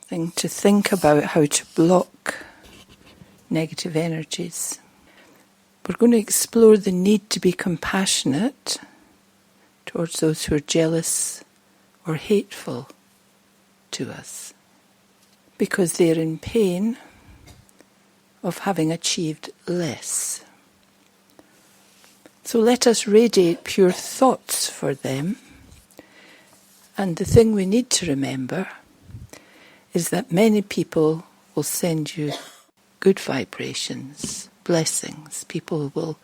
something to think about how to block negative energies. We're going to explore the need to be compassionate towards those who are jealous or hateful to us, because they're in pain of having achieved less. So let us radiate pure thoughts for them. And the thing we need to remember is that many people will send you good vibrations, blessings. People will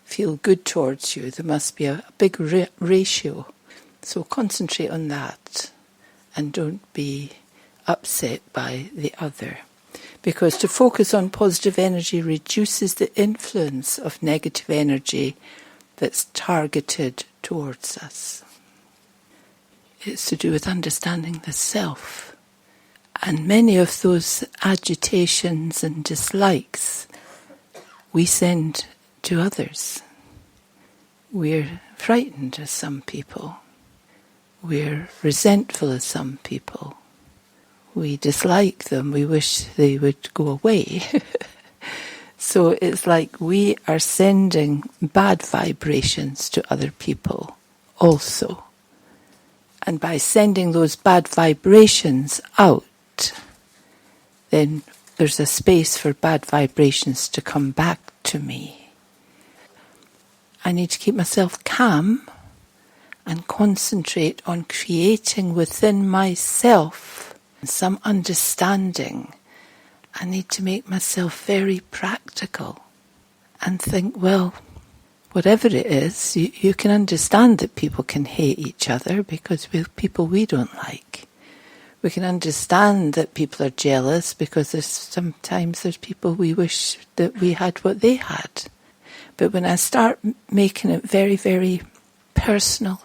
feel good towards you. There must be a big ratio. So concentrate on that and don't be upset by the other. Because to focus on positive energy reduces the influence of negative energy that's targeted towards us. It's to do with understanding the self. And many of those agitations and dislikes we send to others. We're frightened as some people. We're resentful as some people. We dislike them. We wish they would go away. So it's like we are sending bad vibrations to other people also. And by sending those bad vibrations out, then there's a space for bad vibrations to come back to me. I need to keep myself calm and concentrate on creating within myself some understanding. I need to make myself very practical and think, well, whatever it is, you can understand that people can hate each other because we're people we don't like. We can understand that people are jealous because sometimes there's people we wish that we had what they had. But when I start making it very, very personal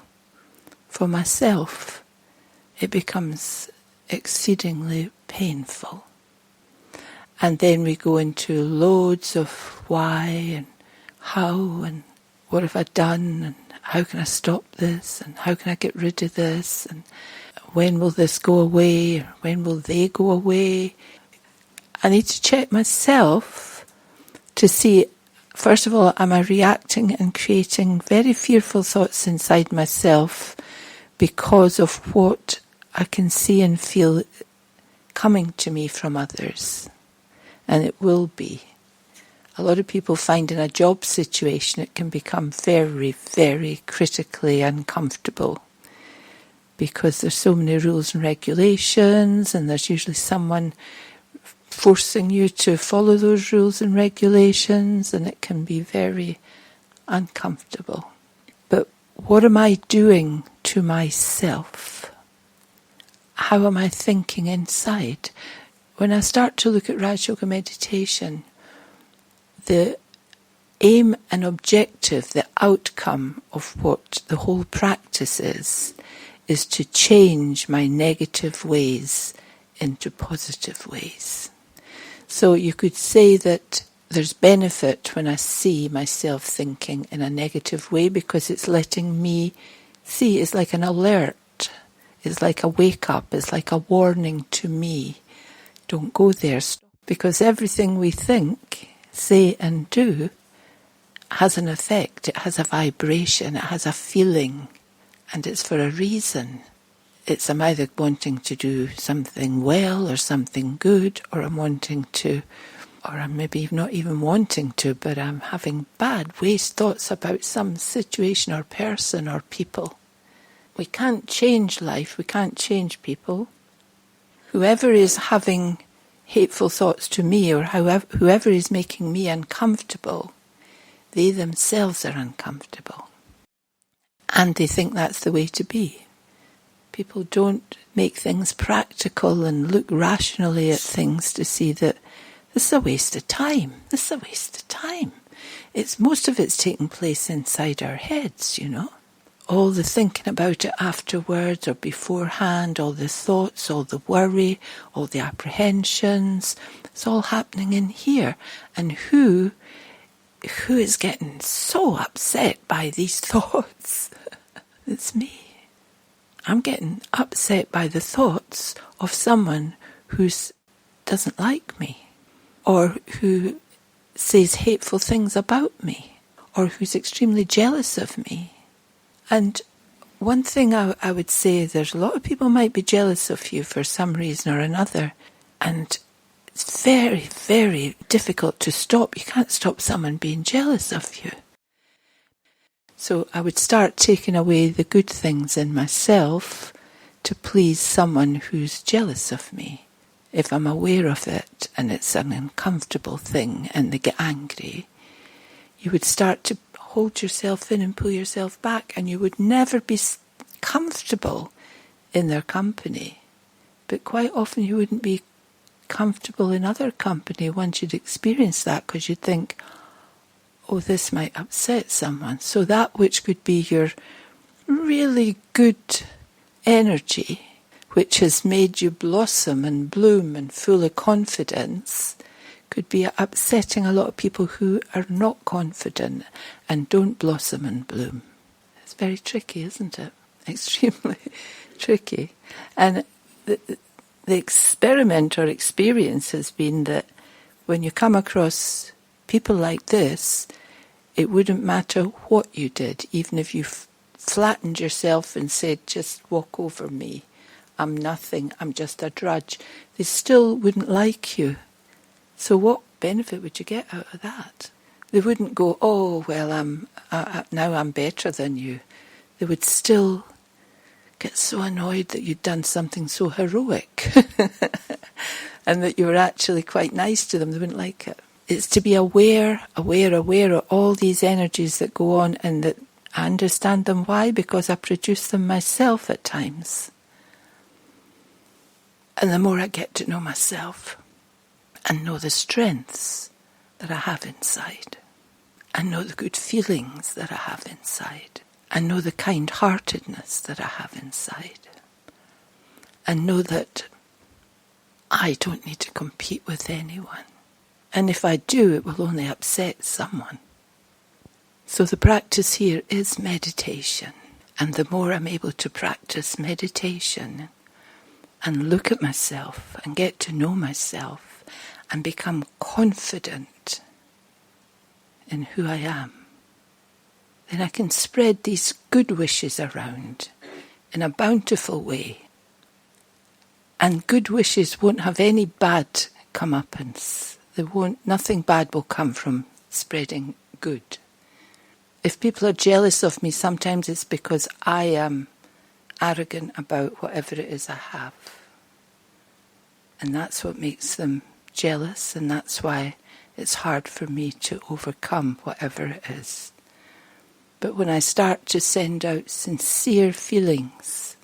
for myself, it becomes exceedingly painful. And then we go into loads of why and how and what have I done and how can I stop this and how can I get rid of this and when will this go away or when will they go away. I need to check myself to see, first of all, am I reacting and creating very fearful thoughts inside myself because of what I can see and feel coming to me from others. And it will be. A lot of people find in a job situation it can become very, very critically uncomfortable because there's so many rules and regulations and there's usually someone forcing you to follow those rules and regulations and it can be very uncomfortable. But what am I doing to myself? How am I thinking inside? When I start to look at Raj Yoga meditation, the aim and objective, the outcome of what the whole practice is to change my negative ways into positive ways. So you could say that there's benefit when I see myself thinking in a negative way because it's letting me see, it's like an alert, it's like a wake up, it's like a warning to me. Don't go there, because everything we think, say and do has an effect, it has a vibration, it has a feeling, and it's for a reason. I'm either wanting to do something well or something good, or I'm wanting to, or I'm maybe not even wanting to, but I'm having bad waste thoughts about some situation or person or people. We can't change life, we can't change people. Whoever is having hateful thoughts to me or whoever is making me uncomfortable, they themselves are uncomfortable. And they think that's the way to be. People don't make things practical and look rationally at things to see that this is a waste of time. This is a waste of time. Most of it's taking place inside our heads, you know. All the thinking about it afterwards or beforehand, all the thoughts, all the worry, all the apprehensions, it's all happening in here. And who is getting so upset by these thoughts? It's me. I'm getting upset by the thoughts of someone who doesn't like me, or who says hateful things about me, or who's extremely jealous of me. And one thing I would say, there's a lot of people might be jealous of you for some reason or another, and it's very, very difficult to stop. You can't stop someone being jealous of you. So I would start taking away the good things in myself to please someone who's jealous of me. If I'm aware of it and it's an uncomfortable thing and they get angry, you would start to hold yourself in and pull yourself back, and you would never be comfortable in their company. But quite often you wouldn't be comfortable in other company once you'd experienced that, because you'd think, oh, this might upset someone. So that which could be your really good energy, which has made you blossom and bloom and full of confidence, could be upsetting a lot of people who are not confident and don't blossom and bloom. It's very tricky, isn't it? Extremely tricky. And the experiment or experience has been that when you come across people like this, it wouldn't matter what you did, even if you flattened yourself and said, just walk over me, I'm nothing, I'm just a drudge, they still wouldn't like you. So what benefit would you get out of that? They wouldn't go, oh, well, now I'm better than you. They would still get so annoyed that you'd done something so heroic and that you were actually quite nice to them. They wouldn't like it. It's to be aware of all these energies that go on, and that I understand them. Why? Because I produce them myself at times. And the more I get to know myself and know the strengths that I have inside, and know the good feelings that I have inside, and know the kind-heartedness that I have inside, and know that I don't need to compete with anyone. And if I do, it will only upset someone. So the practice here is meditation. And the more I'm able to practice meditation and look at myself and get to know myself and become confident in who I am, then I can spread these good wishes around in a bountiful way. And good wishes won't have any bad comeuppance. Nothing bad will come from spreading good. If people are jealous of me, sometimes it's because I am arrogant about whatever it is I have. And that's what makes them jealous, and that's why it's hard for me to overcome whatever it is. But when I start to send out sincere feelings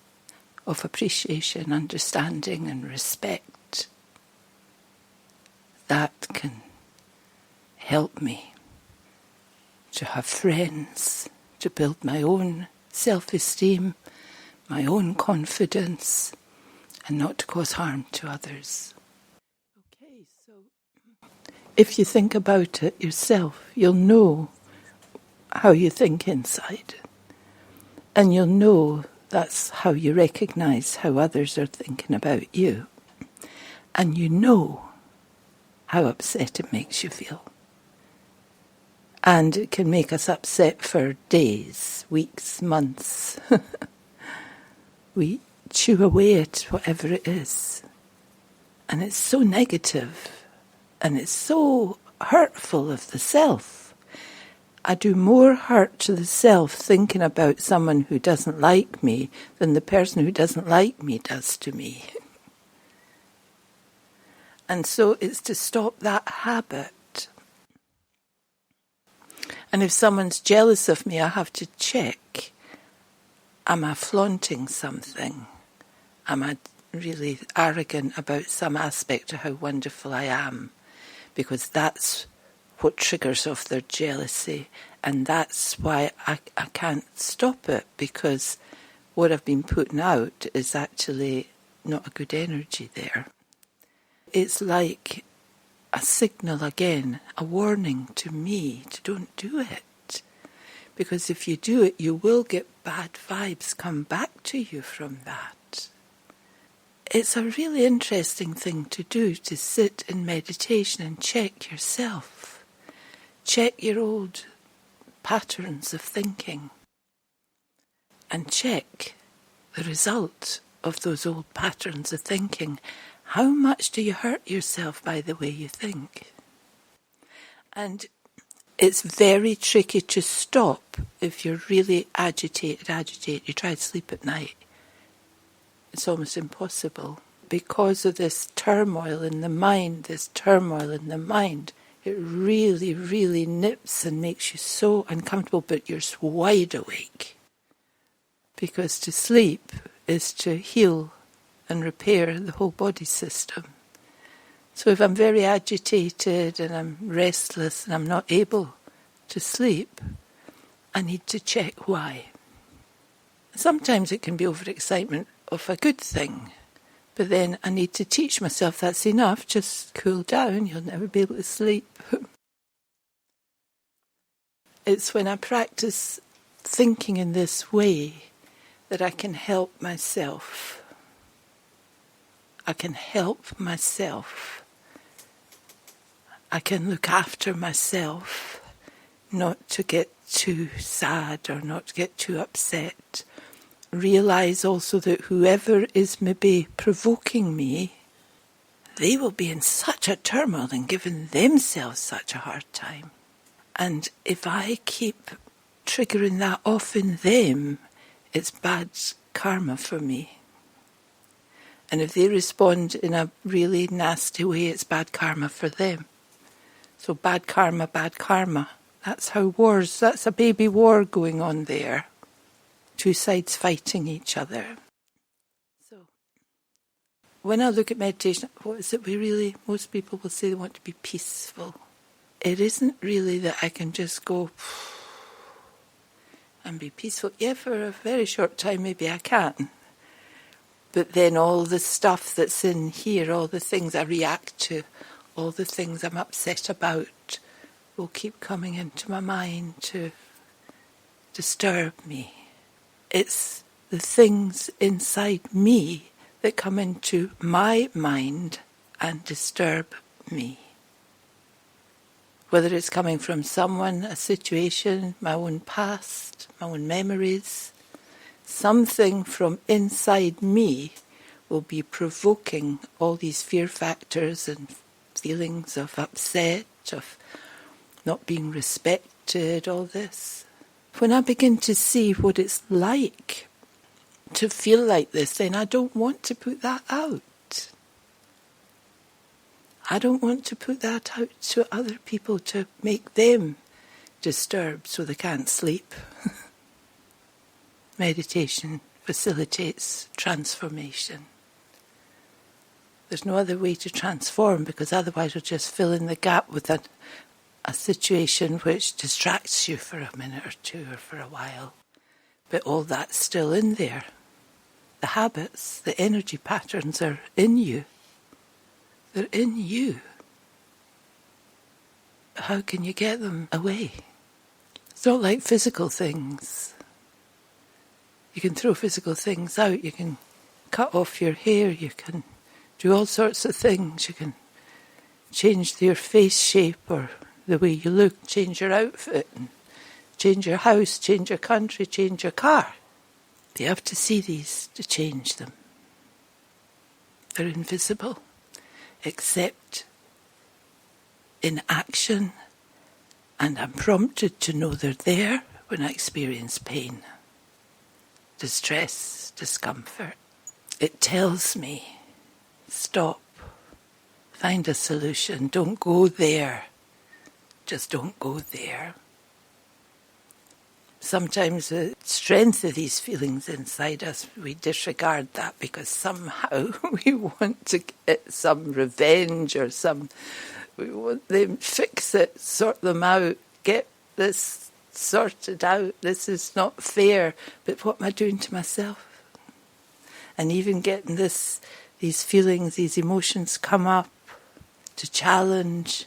of appreciation, understanding and respect, that can help me to have friends, to build my own self-esteem, my own confidence, and not to cause harm to others. Okay, so if you think about it yourself, you'll know how you think inside. And you'll know that's how you recognise how others are thinking about you. And you know how upset it makes you feel. And it can make us upset for days, weeks, months. We chew away at whatever it is. And it's so negative, and it's so hurtful of the self. I do more hurt to the self thinking about someone who doesn't like me than the person who doesn't like me does to me. And so it's to stop that habit. And if someone's jealous of me, I have to check, am I flaunting something? Am I really arrogant about some aspect of how wonderful I am? Because that's what triggers off their jealousy. And that's why I can't stop it, because what I've been putting out is actually not a good energy there. It's like a signal again, a warning to me to don't do it. Because if you do it, you will get bad vibes come back to you from that. it's a really interesting thing to do, to sit in meditation and check yourself. Check your old patterns of thinking. And check the result of those old patterns of thinking. How much do you hurt yourself by the way you think? And it's very tricky to stop if you're really agitated. You try to sleep at night. It's almost impossible. Because of this turmoil in the mind, it really, really nips and makes you so uncomfortable, but you're wide awake. Because to sleep is to heal and repair the whole body system. So if I'm very agitated and I'm restless and I'm not able to sleep, I need to check why. Sometimes it can be overexcitement of a good thing, but then I need to teach myself that's enough, just cool down, you'll never be able to sleep. It's when I practice thinking in this way that I can help myself. I can help myself. I can look after myself, not to get too sad or not to get too upset. Realise also that whoever is maybe provoking me, they will be in such a turmoil and giving themselves such a hard time. And if I keep triggering that off in them, it's bad karma for me. And if they respond in a really nasty way, it's bad karma for them. So bad karma, bad karma. That's how that's a baby war going on there. Two sides fighting each other. So when I look at meditation, what is it most people will say they want to be peaceful. It isn't really that I can just go and be peaceful. Yeah, for a very short time maybe I can. But then all the stuff that's in here, all the things I react to, all the things I'm upset about, will keep coming into my mind to disturb me. It's the things inside me that come into my mind and disturb me. Whether it's coming from someone, a situation, my own past, my own memories, something from inside me will be provoking all these fear factors and feelings of upset, of not being respected, all this. When I begin to see what it's like to feel like this, then I don't want to put that out. I don't want to put that out to other people to make them disturbed so they can't sleep. Meditation facilitates transformation. There's no other way to transform, because otherwise we'll just fill in the gap with a situation which distracts you for a minute or two or for a while. But all that's still in there. The habits, the energy patterns are in you. They're in you. How can you get them away? It's not like physical things. You can throw physical things out. You can cut off your hair. You can do all sorts of things. You can change your face shape or the way you look, change your outfit, and change your house, change your country, change your car. You have to see these to change them. They're invisible, except in action, and I'm prompted to know they're there when I experience pain, distress, discomfort. It tells me, stop, find a solution, don't go there. Just don't go there. Sometimes the strength of these feelings inside us, we disregard that because somehow we want to get some revenge or we want them to fix it, sort them out, get this sorted out. This is not fair. But what am I doing to myself? And even getting these feelings, these emotions come up to challenge,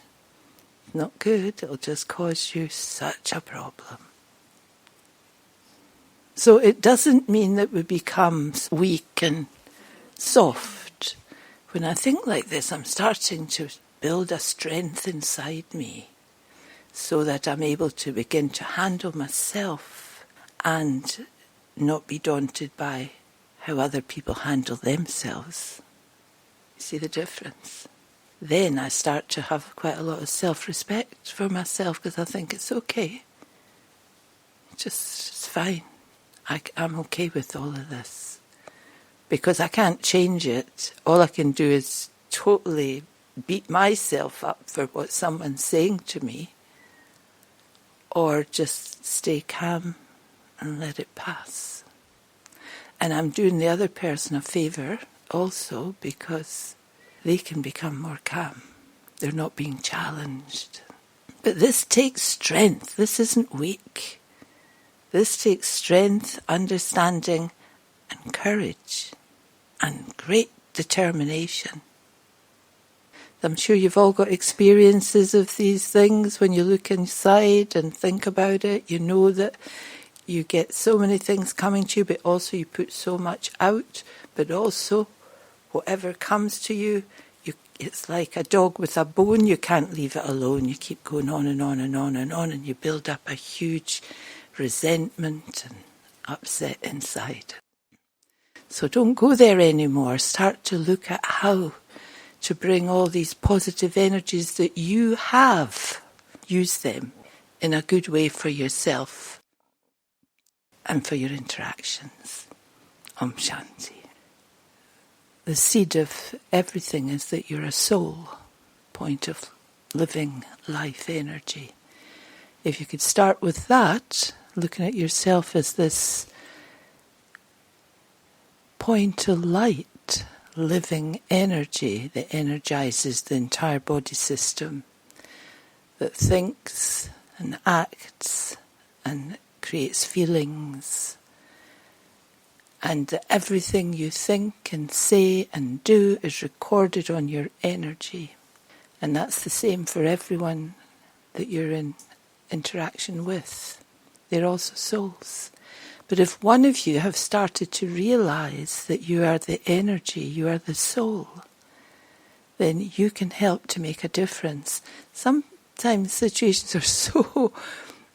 not good. It'll just cause you such a problem. So it doesn't mean that we become weak and soft. When I think like this, I'm starting to build a strength inside me so that I'm able to begin to handle myself and not be daunted by how other people handle themselves. You see the difference? Then I start to have quite a lot of self-respect for myself because I think it's okay. It's fine. I'm okay with all of this. Because I can't change it. All I can do is totally beat myself up for what someone's saying to me, or just stay calm and let it pass. And I'm doing the other person a favour also because they can become more calm. They're not being challenged. But this takes strength. This isn't weak. This takes strength, understanding, and courage, and great determination. I'm sure you've all got experiences of these things. When you look inside and think about it, you know that you get so many things coming to you, but also you put so much out, but also whatever comes to you, it's like a dog with a bone. You can't leave it alone. You keep going on and on and on and on, and you build up a huge resentment and upset inside. So don't go there anymore. Start to look at how to bring all these positive energies that you have, use them in a good way for yourself and for your interactions. Om Shanti. The seed of everything is that you're a soul, point of living life energy. If you could start with that, looking at yourself as this point of light, living energy that energizes the entire body system, that thinks and acts and creates feelings, and that everything you think and say and do is recorded on your energy. And that's the same for everyone that you're in interaction with. They're also souls. But if one of you have started to realize that you are the energy, you are the soul, then you can help to make a difference. Sometimes situations are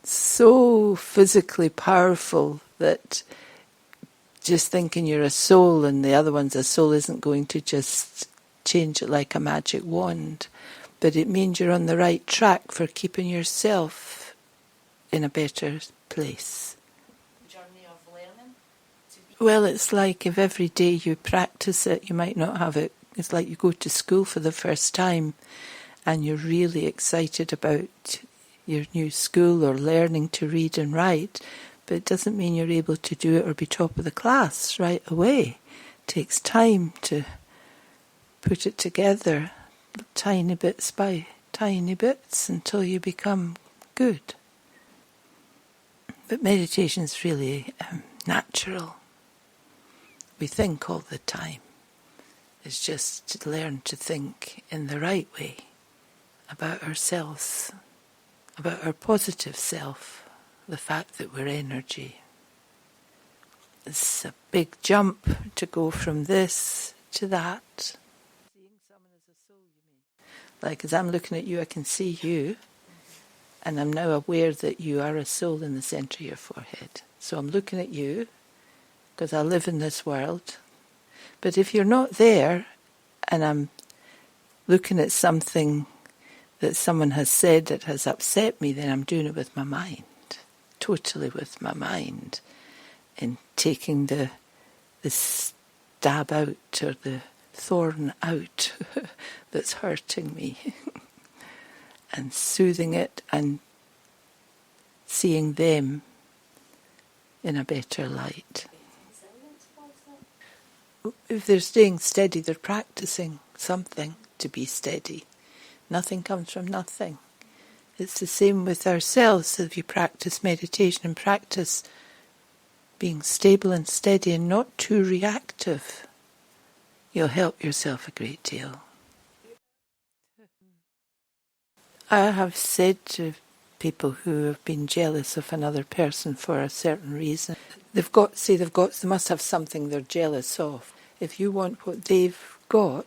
so physically powerful that just thinking you're a soul and the other one's a soul isn't going to just change it like a magic wand. But it means you're on the right track for keeping yourself in a better place. Journey of learning. Well, it's like if every day you practice it, you might not have it. It's like you go to school for the first time and you're really excited about your new school or learning to read and write, but it doesn't mean you're able to do it or be top of the class right away. It takes time to put it together, tiny bits by tiny bits, until you become good. But meditation is really natural. We think all the time. It's just to learn to think in the right way about ourselves, about our positive self, the fact that we're energy. It's a big jump to go from this to that. Seeing someone as a soul, you mean? Like as I'm looking at you, I can see you, and I'm now aware that you are a soul in the centre of your forehead. So I'm looking at you, because I live in this world. But if you're not there, and I'm looking at something that someone has said that has upset me, then I'm doing it with my mind. Totally with my mind, in taking the stab out or the thorn out that's hurting me and soothing it and seeing them in a better light. If they're staying steady, they're practicing something to be steady. Nothing comes from nothing. It's the same with ourselves. If you practice meditation and practice being stable and steady and not too reactive, you'll help yourself a great deal. I have said to people who have been jealous of another person for a certain reason, they must have something they're jealous of. If you want what they've got,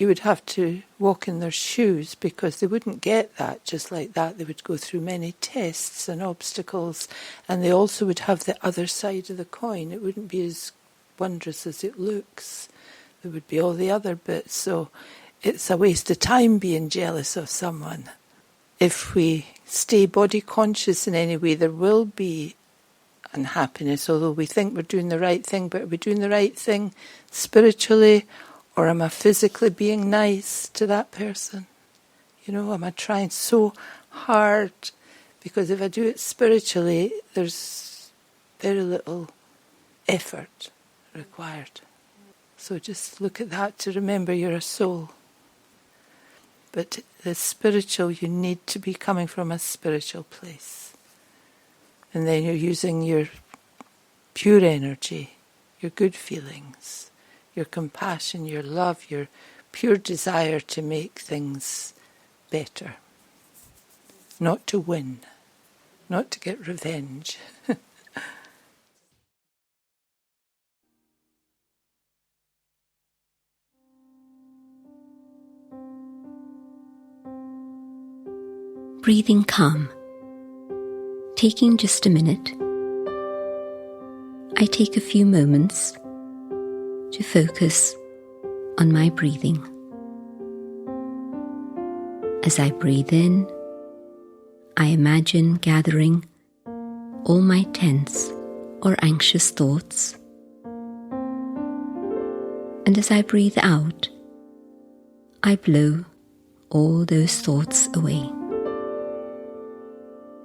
you would have to walk in their shoes, because they wouldn't get that just like that. They would go through many tests and obstacles, and they also would have the other side of the coin. It wouldn't be as wondrous as it looks. There would be all the other bits. So it's a waste of time being jealous of someone. If we stay body conscious in any way, there will be unhappiness, although we think we're doing the right thing. But are we doing the right thing spiritually, or am I physically being nice to that person? You know, am I trying so hard? Because if I do it spiritually, there's very little effort required. So just look at that to remember you're a soul. But the spiritual, you need to be coming from a spiritual place. And then you're using your pure energy, your good feelings, your compassion, your love, your pure desire to make things better. Not to win, not to get revenge. Breathing calm. Taking just a minute, I take a few moments to focus on my breathing. As I breathe in, I imagine gathering all my tense or anxious thoughts. And as I breathe out, I blow all those thoughts away.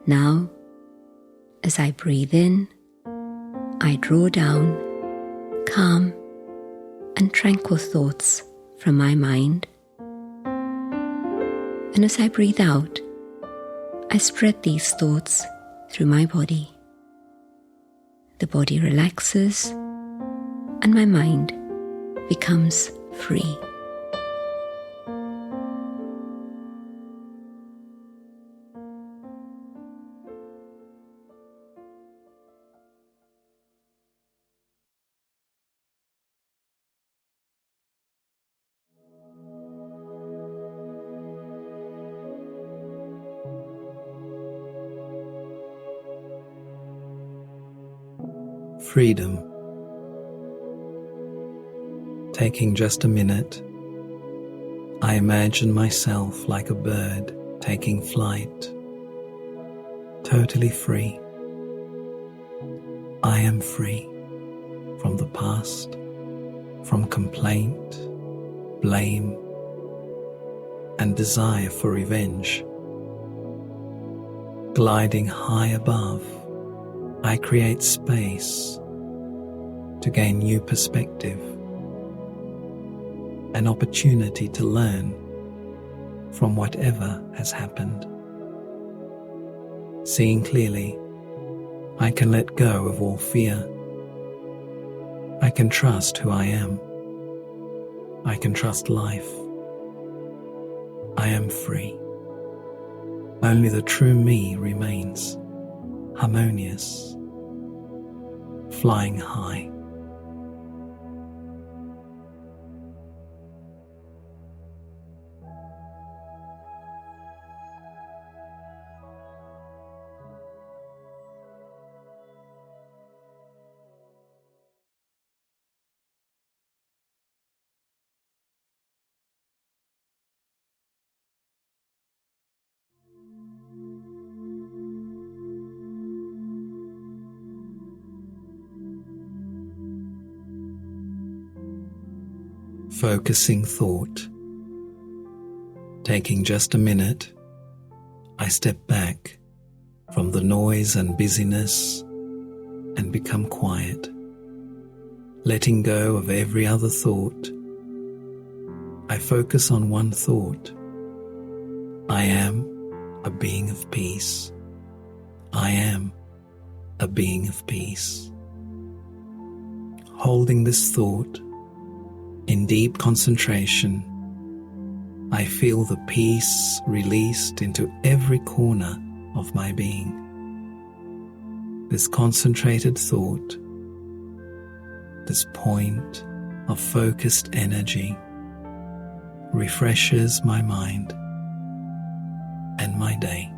Now, as I breathe in, I draw down calm and tranquil thoughts from my mind. And as I breathe out, I spread these thoughts through my body. The body relaxes and my mind becomes free. Freedom. Taking just a minute, I imagine myself like a bird taking flight, totally free. I am free from the past, from complaint, blame, and desire for revenge. Gliding high above, I create space to gain new perspective, an opportunity to learn from whatever has happened. Seeing clearly, I can let go of all fear. I can trust who I am. I can trust life. I am free. Only the true me remains, harmonious, flying high. Focusing thought. Taking just a minute, I step back from the noise and busyness and become quiet, letting go of every other thought. I focus on one thought. I am a being of peace. I am a being of peace. Holding this thought in deep concentration, I feel the peace released into every corner of my being. This concentrated thought, this point of focused energy, refreshes my mind and my day.